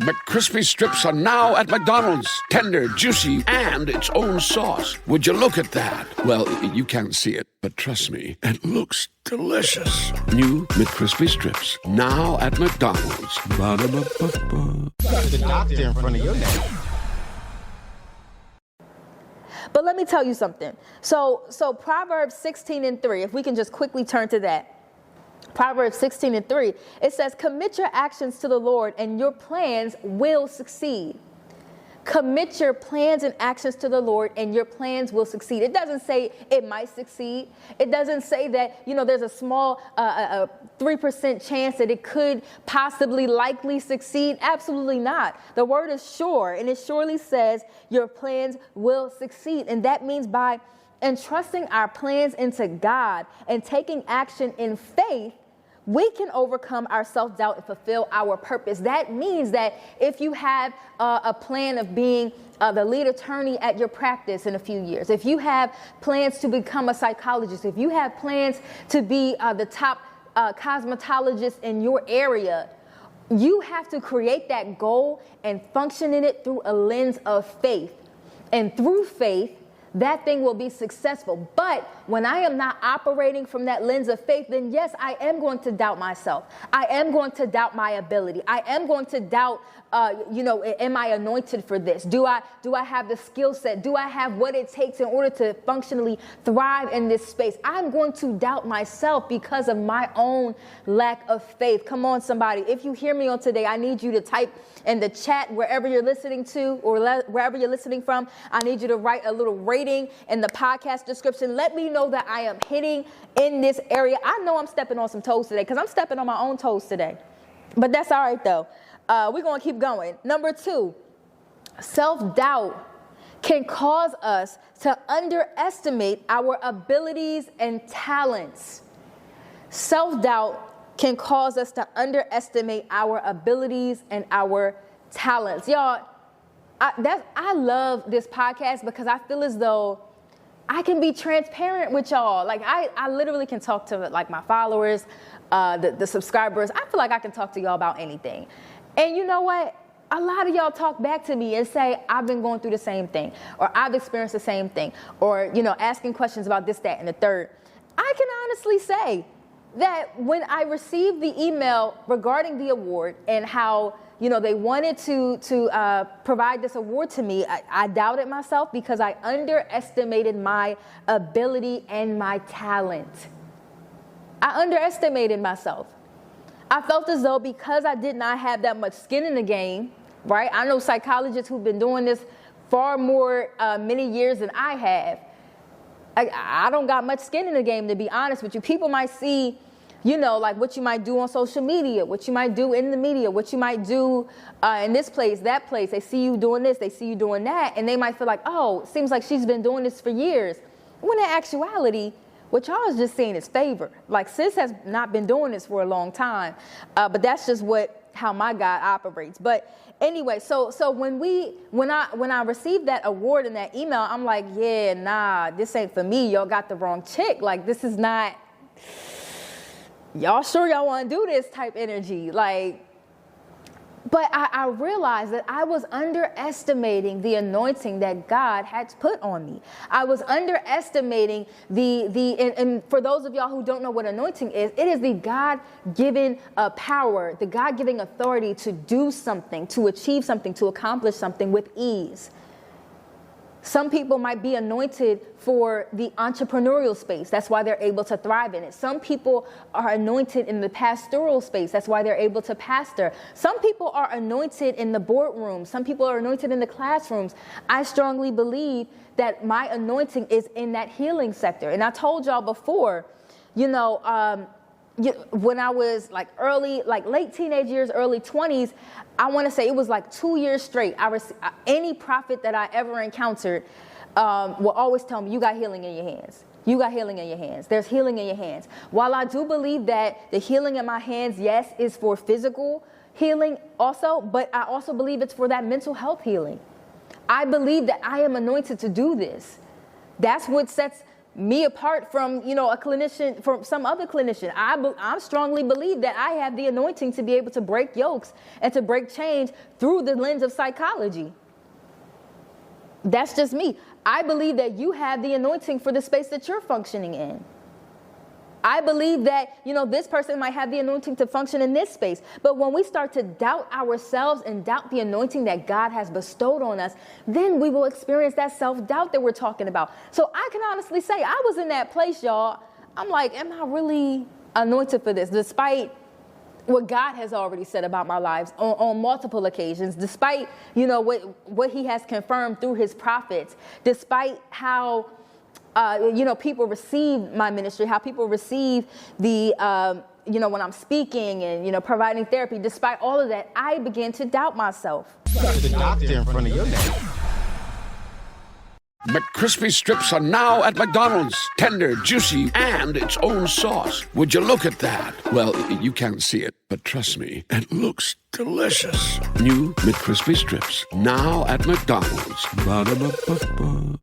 McCrispy strips are now at McDonald's. Tender, juicy, and its own sauce. Would you look at that? Well, you can't see it, but trust me, it looks delicious. New McCrispy strips, now at McDonald's. Ba-da-ba-ba-ba. The doctor in front of your name. But let me tell you something. So Proverbs 16:3, if we can just quickly turn to that. Proverbs 16:3, it says, commit your actions to the Lord and your plans will succeed. Commit your plans and actions to the Lord and your plans will succeed. It doesn't say it might succeed. It doesn't say that, there's a small 3% chance that it could possibly likely succeed. Absolutely not. The word is sure, and it surely says your plans will succeed. And that means by entrusting our plans into God and taking action in faith, we can overcome our self-doubt and fulfill our purpose. That means that if you have a plan of being the lead attorney at your practice in a few years, if you have plans to become a psychologist, if you have plans to be the top cosmetologist in your area, you have to create that goal and function in it through a lens of faith. And through faith, that thing will be successful. But when I am not operating from that lens of faith, then yes, I am going to doubt myself. I am going to doubt my ability. I am going to doubt, am I anointed for this? Do I have the skill set? Do I have what it takes in order to functionally thrive in this space? I'm going to doubt myself because of my own lack of faith. Come on, somebody. If you hear me on today, I need you to type in the chat wherever you're listening to or wherever you're listening from. I need you to write a little rating in the podcast description. Let me know that I am hitting in this area. I know I'm stepping on some toes today because I'm stepping on my own toes today. But that's all right, though. We're going to keep going. Number 2, self-doubt can cause us to underestimate our abilities and talents. Self-doubt can cause us to underestimate our abilities and our talents. Y'all, I love this podcast because I feel as though I can be transparent with y'all. Like I literally can talk to like my followers, the subscribers. I feel like I can talk to y'all about anything. And you know what? A lot of y'all talk back to me and say, I've been going through the same thing, or I've experienced the same thing, or, asking questions about this, that, and the third. I can honestly say that when I received the email regarding the award and how, they wanted to provide this award to me, I doubted myself because I underestimated my ability and my talent. I underestimated myself. I felt as though because I did not have that much skin in the game, right? I know psychologists who've been doing this far more many years than I have. I don't got much skin in the game, to be honest with you. People might see, like what you might do on social media, what you might do in the media, what you might do in this place, that place. They see you doing this, they see you doing that, and they might feel like, oh, it seems like she's been doing this for years. When in actuality, what y'all is just seeing is favor. Like sis has not been doing this for a long time, but that's just how my God operates. But anyway, so when I received that award and that email, I'm like, yeah, nah, this ain't for me. Y'all got the wrong chick. Like this is not. Y'all sure y'all want to do this type energy? But I realized that I was underestimating the anointing that God had put on me. I was underestimating and for those of y'all who don't know what anointing is, it is the God-given power, the God-given authority to do something, to achieve something, to accomplish something with ease. Some people might be anointed for the entrepreneurial space. That's why they're able to thrive in it. Some people are anointed in the pastoral space. That's why they're able to pastor. Some people are anointed in the boardroom. Some people are anointed in the classrooms. I strongly believe that my anointing is in that healing sector. And I told y'all before, when I was late teenage years, early 20s, I want to say it was 2 years straight. Any prophet that I ever encountered will always tell me, you got healing in your hands. You got healing in your hands. There's healing in your hands. While I do believe that the healing in my hands, yes, is for physical healing also, but I also believe it's for that mental health healing. I believe that I am anointed to do this. That's what sets me apart from, a clinician, from some other clinician. I strongly believe that I have the anointing to be able to break yokes and to break chains through the lens of psychology. That's just me. I believe that you have the anointing for the space that you're functioning in. I believe that, this person might have the anointing to function in this space. But when we start to doubt ourselves and doubt the anointing that God has bestowed on us, then we will experience that self-doubt that we're talking about. So I can honestly say I was in that place, y'all. I'm like, am I really anointed for this? Despite what God has already said about my lives on multiple occasions, despite, what he has confirmed through his prophets, despite how people receive my ministry, how people receive the, when I'm speaking and, providing therapy. Despite all of that, I began to doubt myself. The doctor in front of your name. McCrispy strips are now at McDonald's. Tender, juicy, and its own sauce. Would you look at that? Well, you can't see it, but trust me, it looks delicious. New McCrispy strips, now at McDonald's. Ba-da-ba-ba-ba.